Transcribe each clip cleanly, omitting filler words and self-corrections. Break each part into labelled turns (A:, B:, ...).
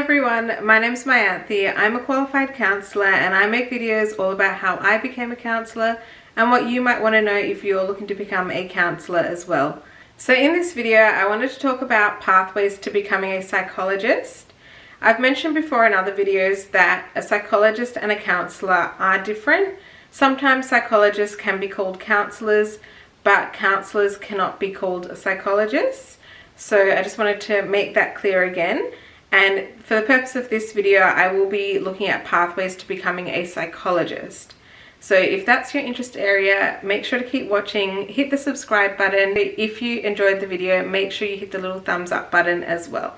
A: everyone, my name's Mayanthi. I'm a qualified counsellor and I make videos all about how I became a counsellor and what you might want to know if you're looking to become a counsellor as well. So in this video, I wanted to talk about pathways to becoming a psychologist. I've mentioned before in other videos that a psychologist and a counsellor are different. Sometimes psychologists can be called counsellors, but counsellors cannot be called psychologists. So I just wanted to make that clear again. And for the purpose of this video, I will be looking at pathways to becoming a psychologist. So if that's your interest area, make sure to keep watching, hit the subscribe button. If you enjoyed the video, make sure you hit the little thumbs up button as well.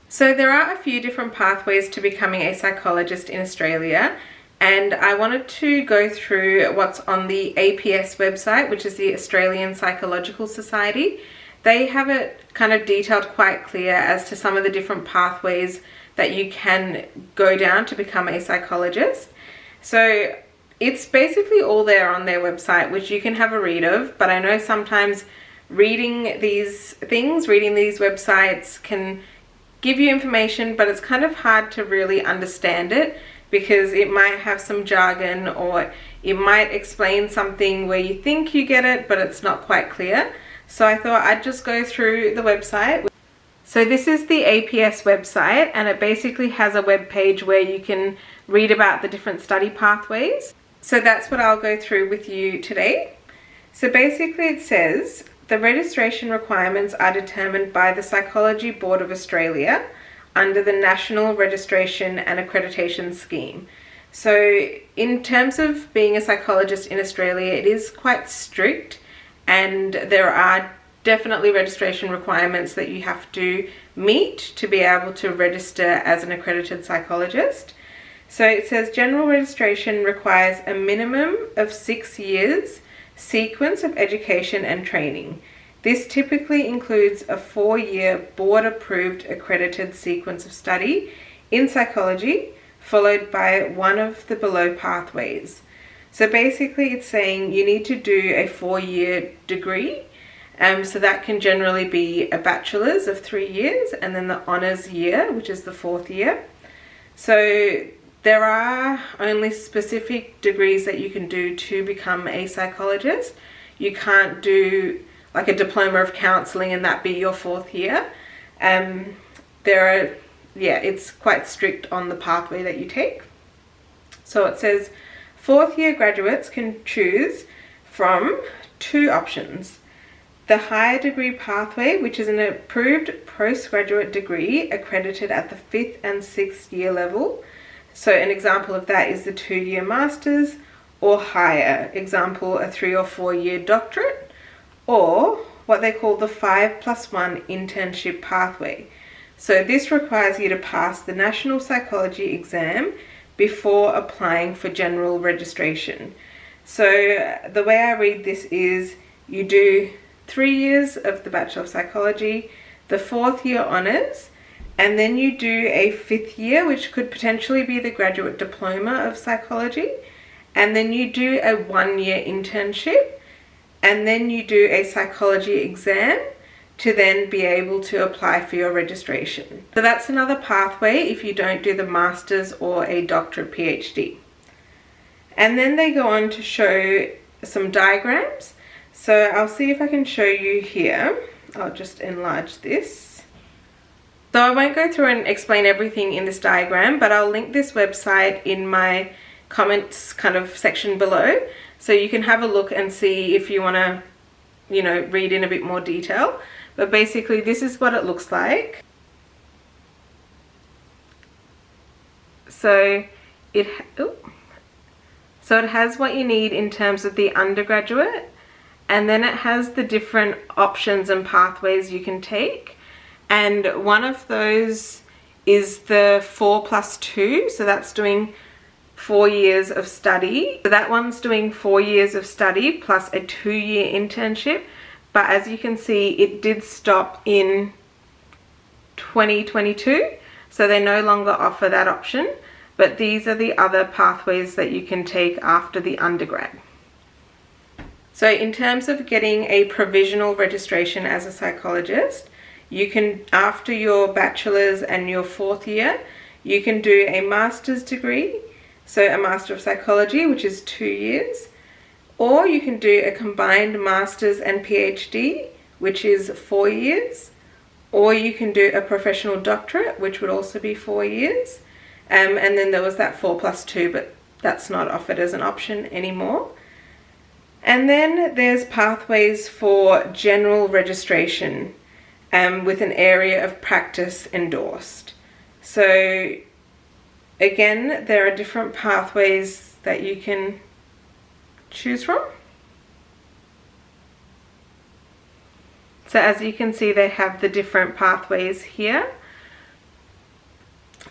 A: So there are a few different pathways to becoming a psychologist in Australia, and I wanted to go through what's on the APS website, which is the Australian Psychological Society. They have it kind of detailed quite clear as to some of the different pathways that you can go down to become a psychologist. So it's basically all there on their website, which you can have a read of, but I know sometimes reading these websites can give you information, but it's kind of hard to really understand it because it might have some jargon or it might explain something where you think you get it, but it's not quite clear. So I thought I'd just go through the website. So this is the APS website, and it basically has a web page where you can read about the different study pathways. So that's what I'll go through with you today. So basically it says the registration requirements are determined by the Psychology Board of Australia under the National Registration and Accreditation Scheme. So in terms of being a psychologist in Australia, it is quite strict. And there are definitely registration requirements that you have to meet to be able to register as an accredited psychologist. So it says general registration requires a minimum of 6 years sequence of education and training. This typically includes a 4-year board-approved accredited sequence of study in psychology, followed by one of the below pathways. So basically it's saying you need to do a 4-year degree. So that can generally be a bachelor's of 3 years and then the honours year, which is the 4th year. So there are only specific degrees that you can do to become a psychologist. You can't do like a diploma of counselling and that be your 4th year. It's quite strict on the pathway that you take. So it says 4th year graduates can choose from 2 options. The higher degree pathway, which is an approved postgraduate degree accredited at the 5th and 6th year level. So an example of that is the 2-year master's, or higher, example a 3 or 4 year doctorate, or what they call the 5+1 internship pathway. So this requires you to pass the National Psychology exam before applying for general registration. So the way I read this is you do 3 years of the Bachelor of Psychology, the 4th year honours, and then you do a 5th year, which could potentially be the graduate diploma of psychology, and then you do a 1-year internship, and then you do a psychology exam to then be able to apply for your registration. So that's another pathway if you don't do the master's or a doctorate PhD. And then they go on to show some diagrams. So I'll see if I can show you here. I'll just enlarge this. So I won't go through and explain everything in this diagram, but I'll link this website in my comments kind of section below. So you can have a look and see if you want to, read in a bit more detail. But basically this is what it looks like. So it has what you need in terms of the undergraduate, and then it has the different options and pathways you can take. And one of those is the 4+2, so that's doing 4 years of study. So that one's doing 4 years of study plus a 2-year internship. But as you can see, it did stop in 2022, so they no longer offer that option. But these are the other pathways that you can take after the undergrad. So in terms of getting a provisional registration as a psychologist, you can, after your bachelor's and your 4th year, You can do a master's degree, so a Master of Psychology, which is 2 years, or you can do a combined master's and PhD, which is 4 years, or you can do a professional doctorate, which would also be 4 years, and then there was that 4+2, but that's not offered as an option anymore. And then there's pathways for general registration with an area of practice endorsed. So again, there are different pathways that you can choose from. So as you can see, they have the different pathways here.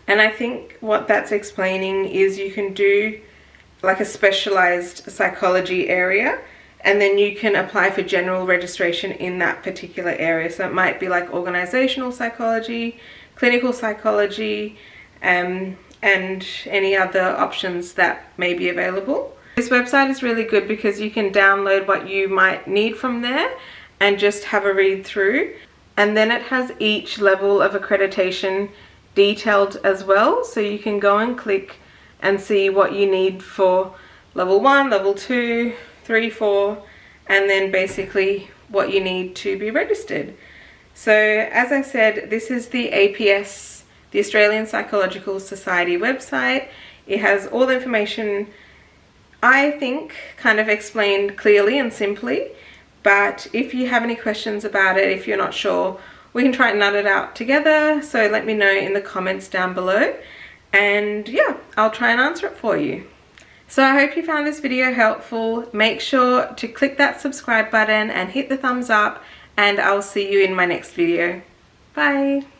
A: And I think what that's explaining is you can do like a specialized psychology area, and then you can apply for general registration in that particular area. So it might be like organizational psychology, clinical psychology, and any other options that may be available. This website is really good because you can download what you might need from there and just have a read through. And then it has each level of accreditation detailed as well. So you can go and click and see what you need for level 1, level 2, 3, 4, and then basically what you need to be registered. So as I said, this is the APS, the Australian Psychological Society website. It has all the information, I think, kind of explained clearly and simply. But if you have any questions about it, if you're not sure, we can try and nut it out together. So let me know in the comments down below. And yeah, I'll try and answer it for you. So I hope you found this video helpful. Make sure to click that subscribe button and hit the thumbs up, and I'll see you in my next video. Bye.